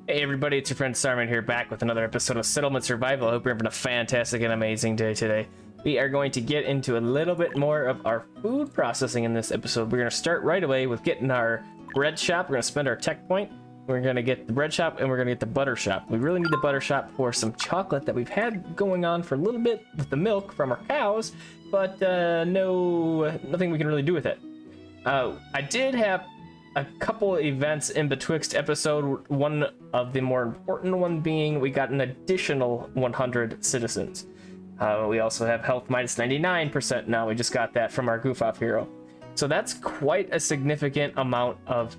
Hey everybody, it's your friend Sarmate here, back with another episode of Settlement Survival. I hope you're having a fantastic and amazing day today. We are going to get into a little bit more of our food processing in this episode. We're going to start right away with getting our bread shop. We're going to spend our tech point. We're going to get the bread shop and we're going to get the butter shop. We really need the butter shop for some chocolate that we've had going on for a little bit with the milk from our cows, but nothing we can really do with it. I did have a couple events in betwixt episode, one of the more important one being we got an additional 100 citizens. We also have health minus 99% now. We just got that from our Goof-off hero. So that's quite a significant amount of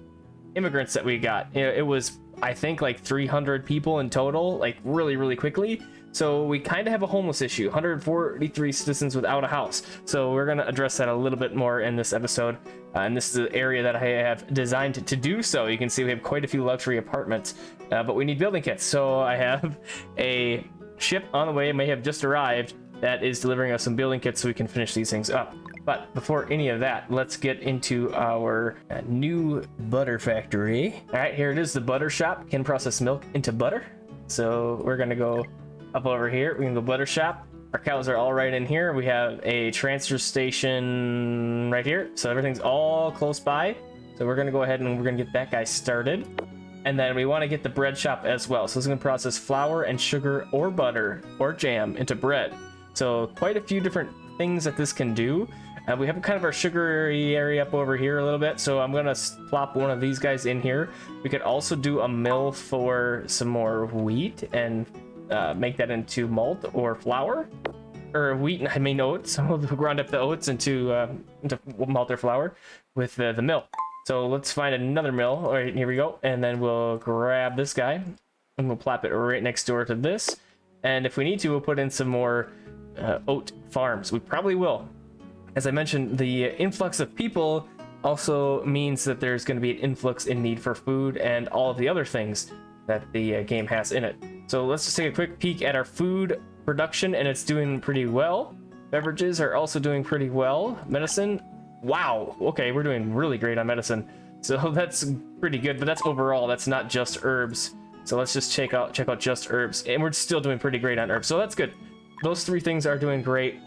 immigrants that we got. It was, I think, like 300 people in total, like really quickly. So we kind of have a homeless issue, 143 citizens without a house. So we're going to address that a little bit more in this episode. And this is the area that I have designed to do so. You can see we have quite a few luxury apartments, but we need building kits. So I have a ship on the way, may have just arrived, that is delivering us some building kits so we can finish these things up. But before any of that, let's get into our new butter factory. All right, here it is, the butter shop. Can process milk into butter. So we're going to go up over here. We can go butter shop. Our cows are all right in here. We have a transfer station right here. So everything's all close by. So we're going to go ahead and we're going to get that guy started. And then we want to get the bread shop as well. So it's going to process flour and sugar or butter or jam into bread. So quite a few different things that this can do. We have kind of our sugary area up over here a little bit. So I'm going to plop one of these guys in here. We could also do a mill for some more wheat and make that into malt or flour, or wheat and oats. So we'll grind up the oats into malt or flour with the mill. So let's find another mill. All right, here we go. And then we'll grab this guy and we'll plop it right next door to this. And if we need to, we'll put in some more oat farms. We probably will. As I mentioned, the influx of people also means that there's going to be an influx in need for food and all of the other things that the game has in it. So let's just take a quick peek at our food production, and it's doing pretty well. Beverages are also doing pretty well. Medicine, wow, okay, we're doing really great on medicine. So that's pretty good, but that's overall, that's not just herbs. So let's just check out just herbs, and we're still doing pretty great on herbs. So that's good. Those three things are doing great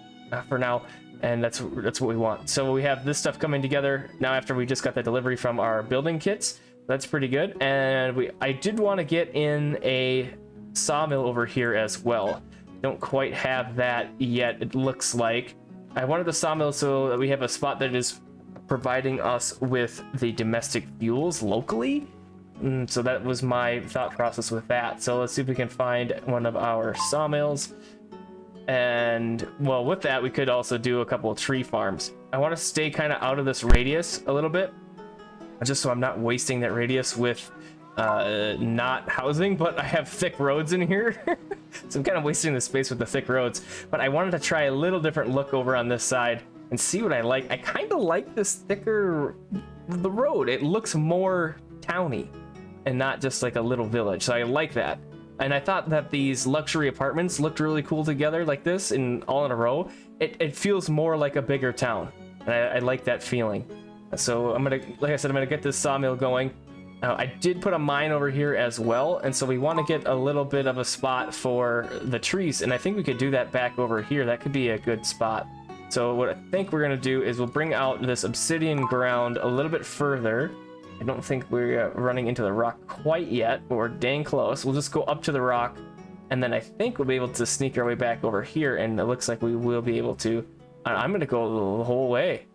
for now, and that's what we want. So we have this stuff coming together now after we just got the delivery from our building kits. That's pretty good. And I did want to get in a sawmill over here as well. Don't quite have that yet, it looks like. I wanted the sawmill so that we have a spot that is providing us with the domestic fuels locally. So that was my thought process with that. So let's see if we can find one of our sawmills. And well, with that, we could also do a couple of tree farms. I want to stay kind of out of this radius a little bit, just so I'm not wasting that radius with not housing, but I have thick roads in here. So I'm kind of wasting the space with the thick roads. But I wanted to try a little different look over on this side and see what I like. I kind of like this thicker, the road. It looks more towny and not just like a little village. So I like that. And I thought that these luxury apartments looked really cool together like this and all in a row. It feels more like a bigger town. And I like that feeling. So I'm gonna, like I said, I'm gonna get this sawmill going. I did put a mine over here as well, and so we want to get a little bit of a spot for the trees, and I think we could do that back over here. That could be a good spot. So what I think we're gonna do is we'll bring out this obsidian ground a little bit further. I don't think we're running into the rock quite yet, but we're dang close. We'll just go up to the rock, and then I think we'll be able to sneak our way back over here, and it looks like we will be able to. I'm gonna go the whole way.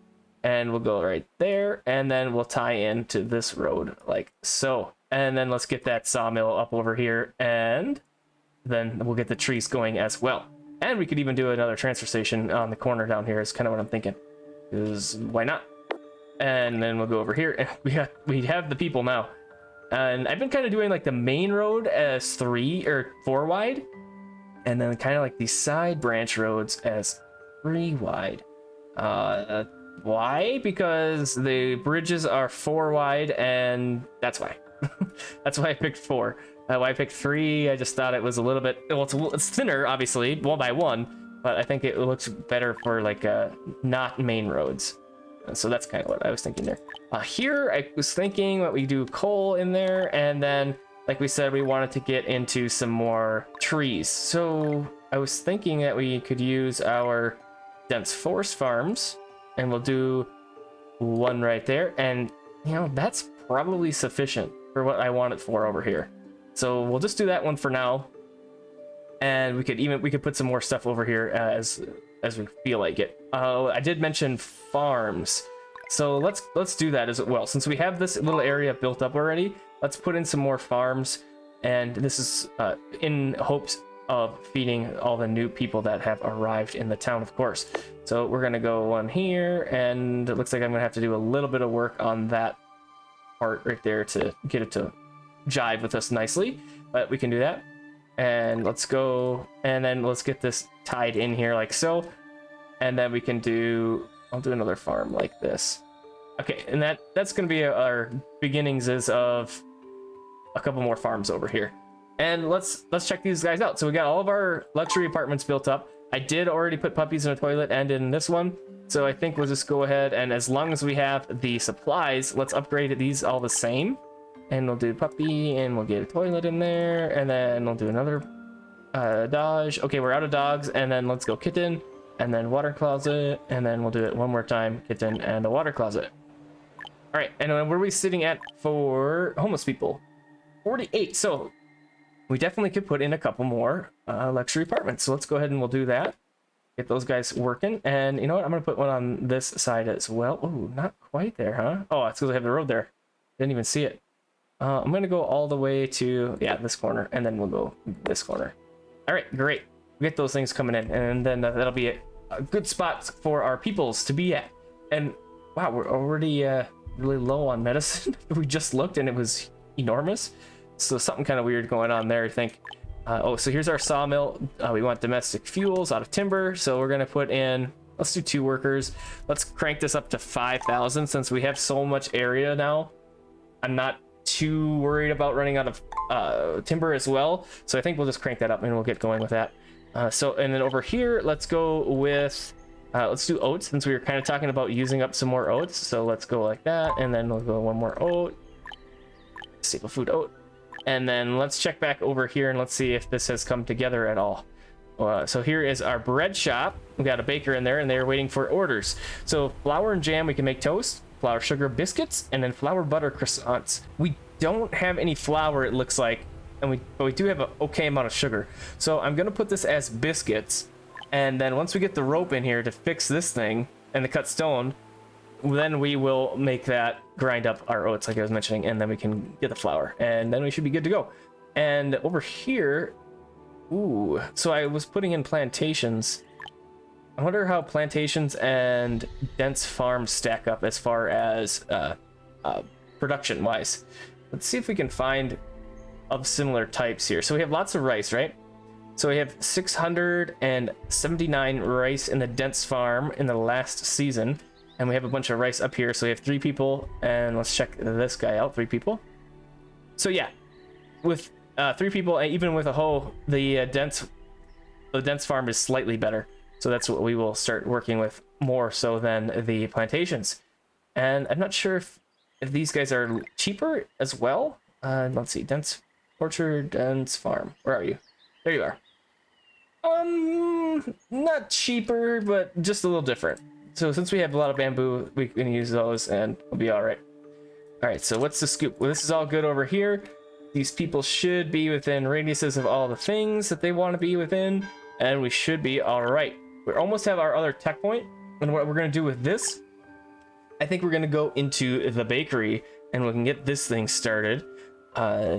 And we'll go right there, and then we'll tie in to this road like so. And then let's get that sawmill up over here, and then we'll get the trees going as well. And we could even do another transfer station on the corner down here is kind of what I'm thinking. Because why not? And then we'll go over here, and we have the people now. And I've been kind of doing like the main road as 3 or 4 wide, and then kind of like these side branch roads as 3 wide. Why? Because the bridges are 4 wide, and that's why. That's why I picked 4. Why I picked 3, I just thought it was a little bit, well, it's thinner, obviously, 1 by 1, but I think it looks better for like not main roads. So that's kind of what I was thinking there. Here I was thinking that we do coal in there, and then like we said, we wanted to get into some more trees. So I was thinking that we could use our dense forest farms, and we'll do one right there. And, you know, that's probably sufficient for what I want it for over here. So we'll just do that one for now. And we could put some more stuff over here as we feel like it. I did mention farms. So let's do that as well. Since we have this little area built up already, let's put in some more farms, and this is in hopes of feeding all the new people that have arrived in the town, of course. So we're gonna go one here, and it looks like I'm gonna have to do a little bit of work on that part right there to get it to jive with us nicely, but we can do that. And let's go, and then let's get this tied in here like so, and then we can do, I'll do another farm like this. Okay, and that's gonna be our beginnings of a couple more farms over here. And let's check these guys out. So we got all of our luxury apartments built up. I did already put puppies in a toilet and in this one, so I think we'll just go ahead, and as long as we have the supplies, let's upgrade these all the same. And we'll do puppy, and we'll get a toilet in there, and then we'll do another dodge. Okay, we're out of dogs, and then let's go kitten, and then water closet, and then we'll do it one more time, kitten and a water closet. All right, and then where are we sitting at for homeless people? 48. So we definitely could put in a couple more luxury apartments. So let's go ahead and we'll do that. Get those guys working. And you know what? I'm gonna put one on this side as well. Oh, not quite there, huh? Oh, it's because I have the road there. Didn't even see it. I'm gonna go all the way to, yeah, this corner, and then we'll go this corner. All right, great. We'll get those things coming in, and then that'll be a good spot for our peoples to be at. And wow, we're already really low on medicine. We just looked and it was enormous. So something kind of weird going on there, I think. Oh, so here's our sawmill. We want domestic fuels out of timber, so we're gonna put in, let's do 2 workers. Let's crank this up to 5,000 since we have so much area now. I'm not too worried about running out of timber as well, so I think we'll just crank that up and we'll get going with that. So, and then over here, let's go with let's do oats, since we were kind of talking about using up some more oats. So let's go like that, and then we'll go one more oat, staple food oat, and then let's check back over here and let's see if this has come together at all. So here is our bread shop. We got a baker in there, and they're waiting for orders. So flour and jam, we can make toast, flour sugar biscuits, and then flour butter croissants. We don't have any flour, it looks like, and but we do have an okay amount of sugar. So I'm gonna put this as biscuits, and then once we get the rope in here to fix this thing and the cut stone, then we will make that, grind up our oats like I was mentioning, and then we can get the flour, and then we should be good to go. And over here, ooh, so I was putting in plantations. I wonder how plantations and dense farms stack up as far as production wise. Let's see if we can find of similar types here. So we have lots of rice, right? So we have 679 rice in the dense farm in the last season, and we have a bunch of rice up here. So we have 3 people, and let's check this guy out. 3 people. So yeah, with 3 people, even with a hoe, the dense farm is slightly better. So that's what we will start working with more so than the plantations. And I'm not sure if these guys are cheaper as well. Let's see, dense orchard, dense farm. Where are you? There you are. Not cheaper, but just a little different. So since we have a lot of bamboo, we can use those and we'll be all right. All right, so what's the scoop? Well, this is all good over here. These people should be within radiuses of all the things that they want to be within, and we should be all right. We almost have our other tech point, and what we're going to do with this, I think we're going to go into the bakery and we can get this thing started.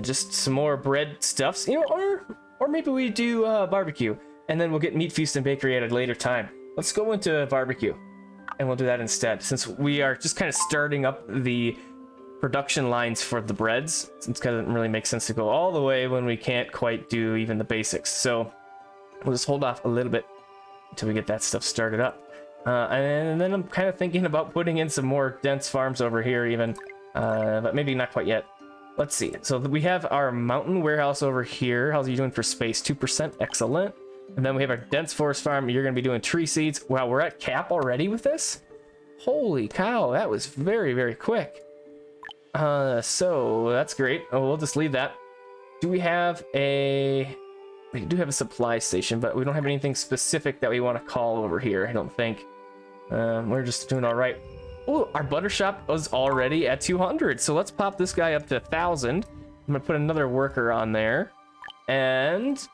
Just some more bread stuffs, you know, or maybe we do barbecue, and then we'll get meat feast and bakery at a later time. Let's go into barbecue, and we'll do that instead, since we are just kind of starting up the production lines for the breads. It doesn't really make sense to go all the way when we can't quite do even the basics. So we'll just hold off a little bit until we get that stuff started up. And then I'm kind of thinking about putting in some more dense farms over here even, but maybe not quite yet. Let's see. So we have our mountain warehouse over here. How's you doing for space? 2%, excellent. And then we have our dense forest farm. You're going to be doing tree seeds. Wow, we're at cap already with this? Holy cow, that was very, very quick. So that's great. Oh, we'll just leave that. do we have a... We do have a supply station, but we don't have anything specific that we want to call over here, I don't think. We're just doing all right. Oh, our butter shop was already at 200, so let's pop this guy up to 1,000. I'm gonna put another worker on there, and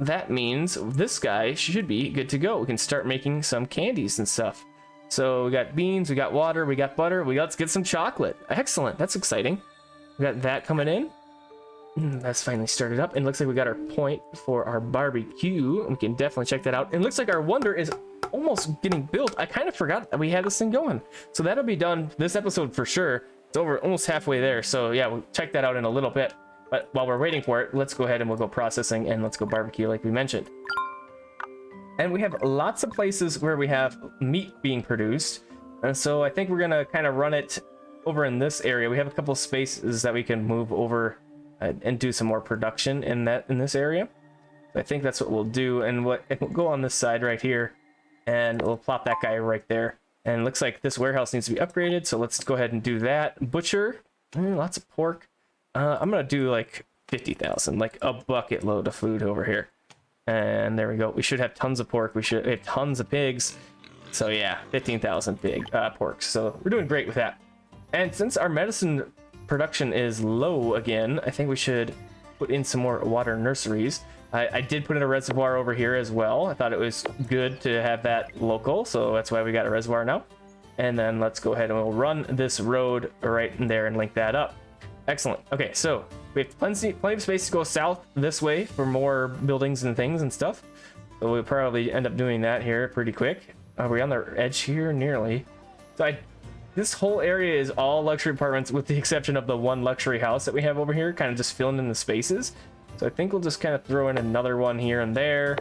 that means this guy should be good to go. We can start making some candies and stuff. So we got beans, we got water, we got butter, let's get some chocolate. Excellent, that's exciting. We got that coming in. That's finally started up, and it looks like we got our point for our barbecue. We can definitely check that out. And it looks like our wonder is almost getting built. I kind of forgot that we had this thing going. So that'll be done this episode for sure. It's over almost halfway there. So yeah, we'll check that out in a little bit. But while we're waiting for it, let's go ahead and we'll go processing and let's go barbecue like we mentioned. And we have lots of places where we have meat being produced. And so I think we're gonna kind of run it over in this area. We have a couple of spaces that we can move over and do some more production in this area. So I think that's what we'll do. And we'll go on this side right here, and we'll plop that guy right there. And it looks like this warehouse needs to be upgraded, so let's go ahead and do that. Butcher, lots of pork. I'm gonna do like 50,000, like a bucket load of food over here. And there we go. We should have tons of pork. We should have tons of pigs. So yeah, 15,000 pig pork. So we're doing great with that. And since our medicine production is low again, I think we should put in some more water nurseries. I did put in a reservoir over here as well. I thought it was good to have that local, so that's why we got a reservoir now. And then let's go ahead and we'll run this road right in there and link that up. Excellent. Okay, so we have plenty of space to go south this way for more buildings and things and stuff. So we'll probably end up doing that here pretty quick. Are we on the edge here? Nearly. So this whole area is all luxury apartments with the exception of the one luxury house that we have over here, kind of just filling in the spaces. So I think we'll just kind of throw in another one here and there,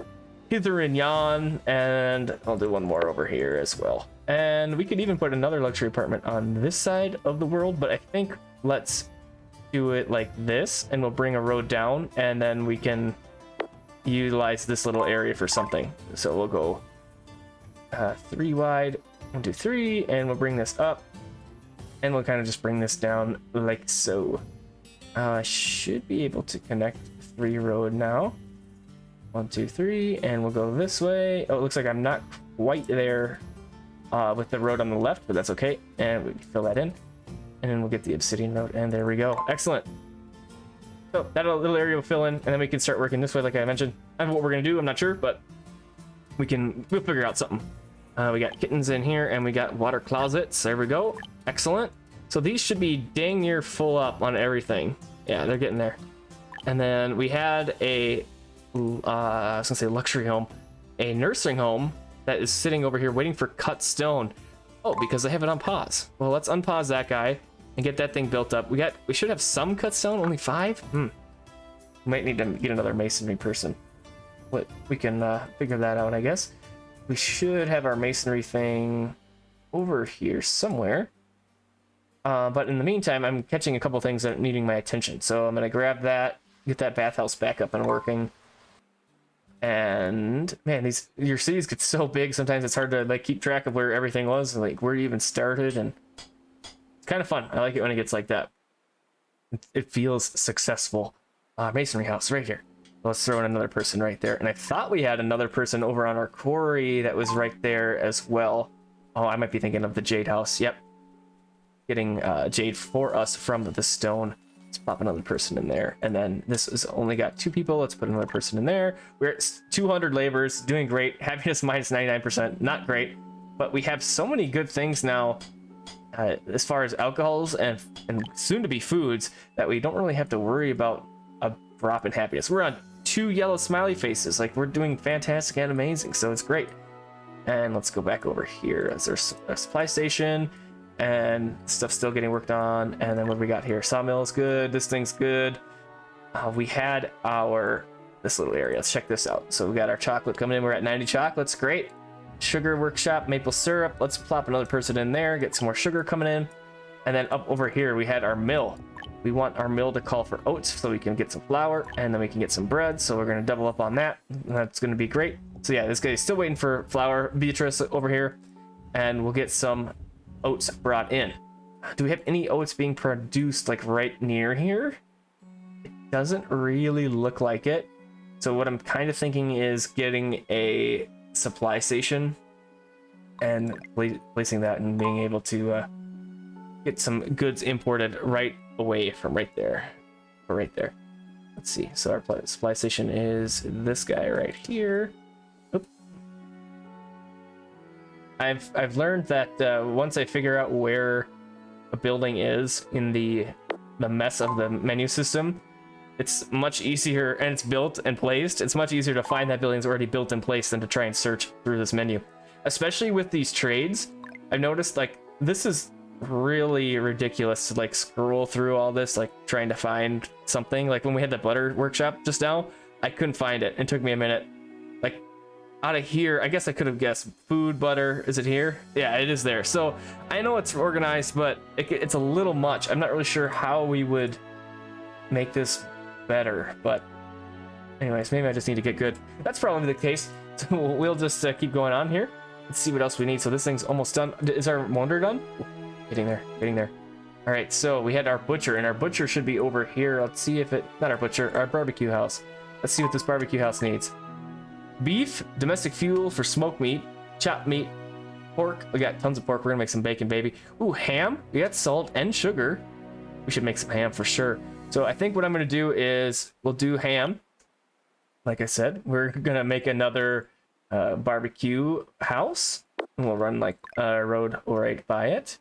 hither and yon, and I'll do one more over here as well. And we could even put another luxury apartment on this side of the world, but I think let's do it like this, and we'll bring a road down, and then we can utilize this little area for something. So we'll go 3 wide. 1, 2, 3, and we'll bring this up, and we'll kind of just bring this down like so. I should be able to connect 3 road now. 1, 2, 3, and we'll go this way. Oh, it looks like I'm not quite there with the road on the left, but that's okay. And we can fill that in, and then we'll get the obsidian road, and there we go. Excellent. So that little area will fill in, and then we can start working this way, like I mentioned. I don't know what we're gonna do. I'm not sure, but we'll figure out something. We got kittens in here, and we got water closets. There we go. Excellent. So these should be dang near full up on everything. Yeah, they're getting there. And then we had I was gonna say luxury home, a nursing home that is sitting over here waiting for cut stone. Oh, because they have it on pause. Well, let's unpause that guy and get that thing built up. We should have some cut stone, only 5. We might need to get another masonry person. But we can figure that out, I guess. We should have our masonry thing over here somewhere. But in the meantime, I'm catching a couple things that are needing my attention. So I'm going to grab that, get that bathhouse back up and working. And man, your cities get so big, sometimes it's hard to like keep track of where everything was, and like where you even started. And it's kind of fun. I like it when it gets like that. It feels successful. Masonry house right here. Let's throw in another person right there. And I thought we had another person over on our quarry that was right there as well. Oh, I might be thinking of the jade house. Yep. Getting jade for us from the stone. Let's pop another person in there. And then this has only got 2 people. Let's put another person in there. We're at 200 labors, doing great. Happiness minus 99%, not great. But we have so many good things now as far as alcohols and soon to be foods that we don't really have to worry about a drop in happiness. We're on 2 yellow smiley faces. Like, we're doing fantastic and amazing, so it's great. And let's go back over here. There's a supply station and stuff's still getting worked on. And then what we got here? Sawmill is good. This thing's good. We had this little area. Let's check this out. So we got our chocolate coming in. We're at 90 chocolates. Great. Sugar workshop, maple syrup. Let's plop another person in there. Get some more sugar coming in. And then up over here, we had our mill. We want our mill to call for oats so we can get some flour and then we can get some bread. So we're going to double up on that. That's going to be great. So yeah, this guy's still waiting for flour. Beatrice over here. And we'll get some oats brought in. Do we have any oats being produced like right near here? It doesn't really look like it. So what I'm kind of thinking is getting a supply station and placing that and being able to get some goods imported right away from right there. Or right there. Let's see. So our supply station is this guy right here. Oop. I've learned that once I figure out where a building is in the mess of the menu system, it's much easier, and it's built and placed. It's much easier to find that building's already built and placed than to try and search through this menu. Especially with these trades, I've noticed like this is really ridiculous to like scroll through all this, like trying to find something. Like when we had the butter workshop just now, I couldn't find it. It took me a minute. Like out of here, I guess I could have guessed food, butter. Is it here? Yeah, it is there. So I know it's organized, but it's a little much. I'm not really sure how we would make this better, but anyways, maybe I just need to get good. That's probably the case. So we'll just keep going on here. Let's see what else we need. So this thing's almost done. Is our wonder done? Getting there. All right, so we had our butcher, and our butcher should be over here. Let's see if it, not our butcher, our barbecue house. Let's see what this barbecue house needs. Beef, domestic fuel for smoked meat, chopped meat, pork. We got tons of pork. We're gonna make some bacon, baby. Ooh, ham. We got salt and sugar. We should make some ham for sure. So I think what I'm gonna do is we'll do ham. Like I said, we're gonna make another barbecue house, and we'll run like a road right by it.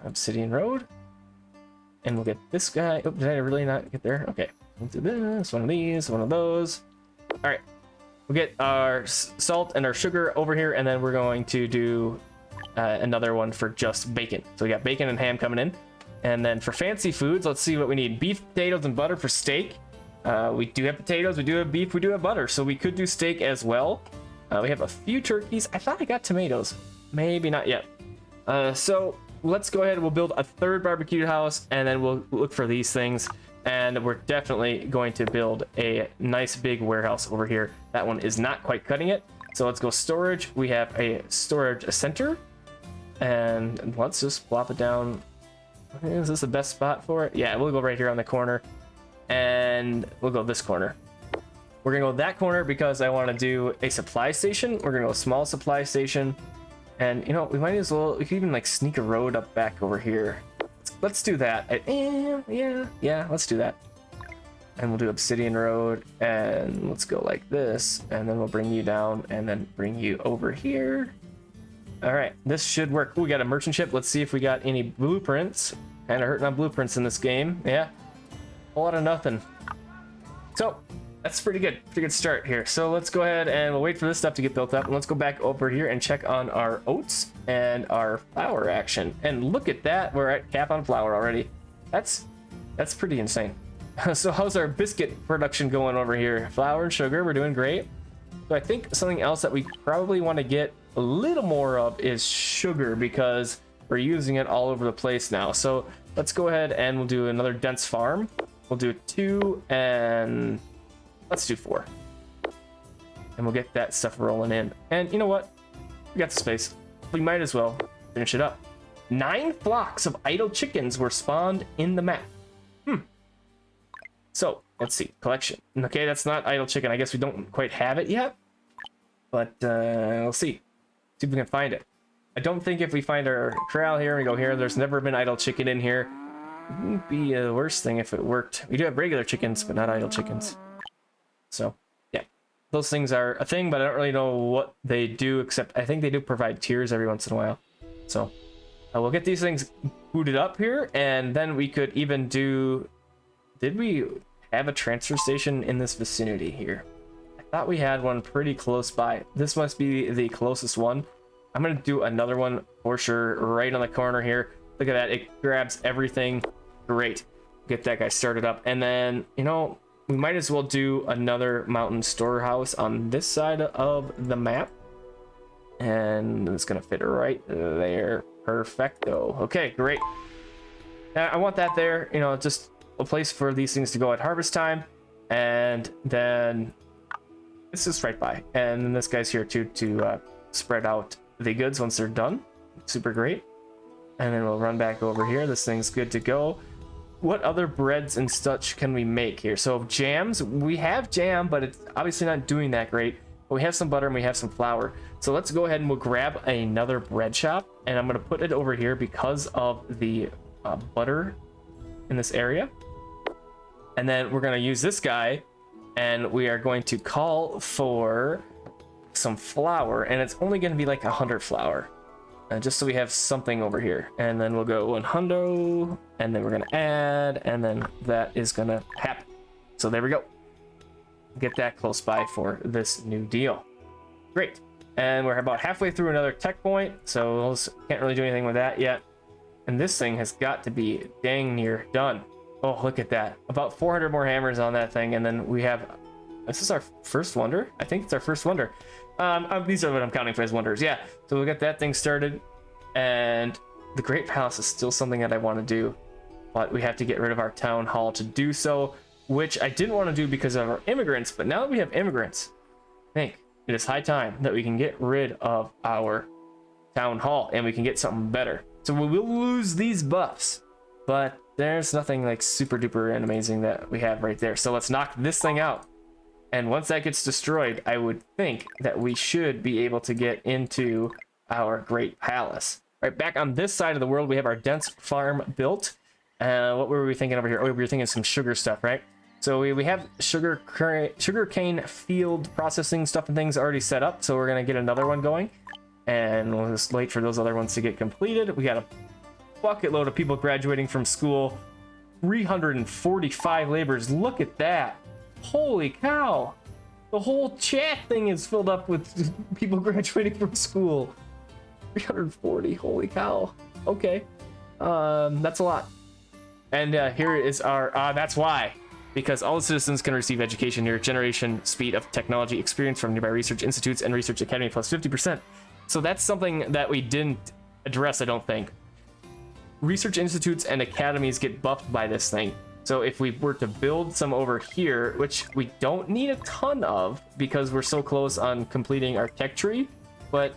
Obsidian Road, and we'll get this guy. Oh, did I really not get there? Okay, we'll do this, one of these, one of those. All right, we'll get our salt and our sugar over here, and then we're going to do another one for just bacon. So we got bacon and ham coming in, and then for fancy foods, let's see what we need. Beef, potatoes, and butter for steak. We do have potatoes, we do have beef, we do have butter, so we could do steak as well. We have a few turkeys. I thought I got tomatoes, maybe not yet. So let's go ahead and we'll build a third barbecue house, and then we'll look for these things, and we're definitely going to build a nice big warehouse over here. That one is not quite cutting it, so let's go storage. We have a storage center, and let's just plop it down. Is this the best spot for it? Yeah, we'll go right here on the corner, and we'll go this corner. We're gonna go that corner because I want to do a supply station. We're gonna go a small supply station. And, you know, we might as well, we could even, like, sneak a road up back over here. Let's do that. Yeah, let's do that. And we'll do Obsidian Road, and let's go like this, and then we'll bring you down, and then bring you over here. All right, this should work. Ooh, we got a merchant ship. Let's see if we got any blueprints. Kind of hurting on blueprints in this game. Yeah, a whole lot of nothing. So, that's pretty good start here. So let's go ahead and we'll wait for this stuff to get built up, and let's go back over here and check on our oats and our flour action. And look at that, we're at cap on flour already. That's pretty insane. So how's our biscuit production going over here? Flour and sugar, we're doing great. So I think something else that we probably want to get a little more of is sugar, because we're using it all over the place now. So let's go ahead and we'll do another dense farm. We'll do 2 and let's do 4. And we'll get that stuff rolling in. And you know what? We got the space. We might as well finish it up. 9 flocks of idle chickens were spawned in the map. So let's see. Collection. Okay, that's not idle chicken. I guess we don't quite have it yet. But we'll see. See if we can find it. I don't think if we find our corral here and we go here, there's never been idle chicken in here. It wouldn't be the worst thing if it worked. We do have regular chickens, but not idle chickens. So, yeah, those things are a thing, but I don't really know what they do, except I think they do provide tiers every once in a while. So, we'll get these things booted up here, and then we could even do... Did we have a transfer station in this vicinity here? I thought we had one pretty close by. This must be the closest one. I'm going to do another one for sure right on the corner here. Look at that. It grabs everything. Great. Get that guy started up. And then, you know... We might as well do another mountain storehouse on this side of the map. And it's going to fit right there. Perfecto. Okay, great. I want that there, you know, just a place for these things to go at harvest time. And then it's just right by. And then this guy's here too to spread out the goods once they're done. Super great. And then we'll run back over here. This thing's good to go. what other breads and such can we make here? So jams, we have jam, but it's obviously not doing that great. But we have some butter and we have some flour. So let's go ahead and we'll grab another bread shop, and I'm gonna put it over here because of the butter in this area. And then we're gonna use this guy, and we are going to call for some flour, and it's only gonna be like 100 flour. Just so we have something over here, and then we'll go 100, and then we're gonna add, and then that is gonna happen. So there we go. Get that close by for this new deal. Great. And we're about halfway through another tech point, so can't really do anything with that yet. And this thing has got to be dang near done. Oh, look at that. About 400 more hammers on that thing, and then we have... This is our first wonder? I think it's our first wonder. These are what I'm counting for as wonders. Yeah, so we'll get that thing started, and the Great Palace is still something that I want to do, but we have to get rid of our town hall to do so, which I didn't want to do because of our immigrants, but now that we have immigrants, I think it is high time that we can get rid of our town hall and we can get something better. So we will lose these buffs, but there's nothing like super duper and amazing that we have right there. So let's knock this thing out. And once that gets destroyed, I would think that we should be able to get into our Great Palace. Right, back on this side of the world, we have our dense farm built. What were we thinking over here? Oh, we were thinking some sugar stuff, right? So we have sugarcane field processing stuff and things already set up. So we're going to get another one going. And we'll just wait for those other ones to get completed. We got a bucket load of people graduating from school. 345 laborers. Look at that. Holy cow. The whole chat thing is filled up with people graduating from school. 340. Holy cow. Okay. That's a lot. And here is our... that's why. Because all the citizens can receive education here. Generation speed of technology experience from nearby research institutes and research academy plus 50%. So that's something that we didn't address, I don't think. Research institutes and academies get buffed by this thing. So if we were to build some over here, which we don't need a ton of because we're so close on completing our tech tree, but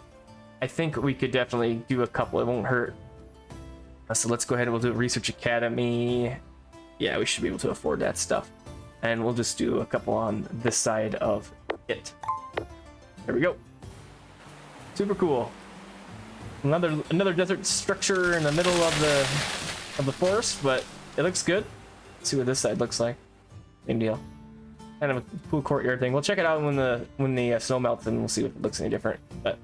I think we could definitely do a couple. It won't hurt. So let's go ahead and we'll do a research academy. Yeah, we should be able to afford that stuff. And we'll just do a couple on this side of it. There we go. Super cool. Another desert structure in the middle of the forest, but it looks good. Let's see what this side looks like. Same deal. Kind of a cool courtyard thing. We'll check it out when the snow melts, and we'll see if it looks any different. But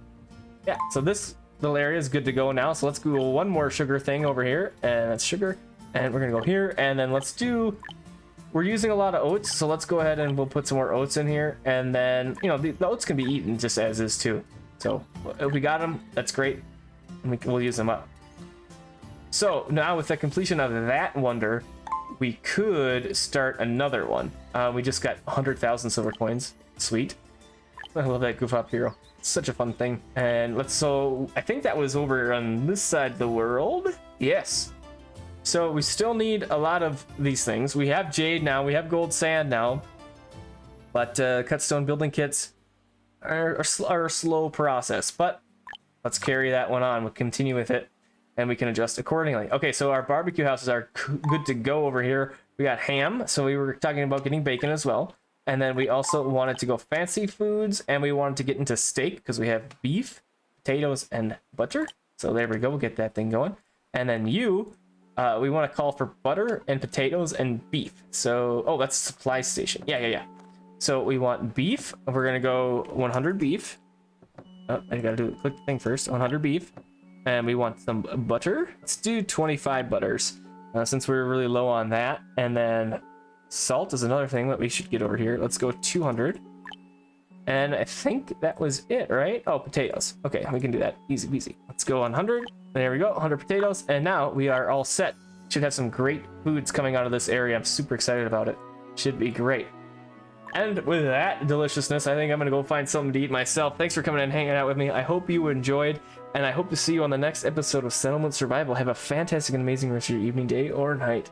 yeah, so this little area is good to go now. So let's do one more sugar thing over here, and that's sugar. And we're gonna go here, and then we're using a lot of oats, so let's go ahead and we'll put some more oats in here, and then the oats can be eaten just as is too. So if we got them, that's great, and we'll use them up. So now with the completion of that wonder, we could start another one. We just got 100,000 silver coins. Sweet. I love that Goof-off hero. It's such a fun thing. And so I think that was over on this side of the world. Yes. So we still need a lot of these things. We have jade now, we have gold sand now, but cut stone building kits are a slow process, but let's carry that one on. We'll continue with it, and we can adjust accordingly. Okay, so our barbecue houses are good to go over here. We got ham, so we were talking about getting bacon as well. And then we also wanted to go fancy foods, and we wanted to get into steak because we have beef, potatoes, and butter. So there we go, we'll get that thing going. And then we want to call for butter and potatoes and beef. So, oh, that's a supply station. Yeah. So we want beef. We're going to go 100 beef. Oh, I got to do a quick thing first. 100 beef. And we want some butter. Let's do 25 butters since we're really low on that. And then salt is another thing that we should get over here. Let's go 200. And I think that was it, right? Oh, potatoes. Okay, we can do that. Easy peasy. Let's go 100. There we go, 100 potatoes. And now we are all set. Should have some great foods coming out of this area. I'm super excited about it. Should be great. And with that deliciousness, I think I'm gonna go find something to eat myself. Thanks for coming and hanging out with me. I hope you enjoyed, and I hope to see you on the next episode of Settlement Survival. Have a fantastic and amazing rest of your evening, day, or night.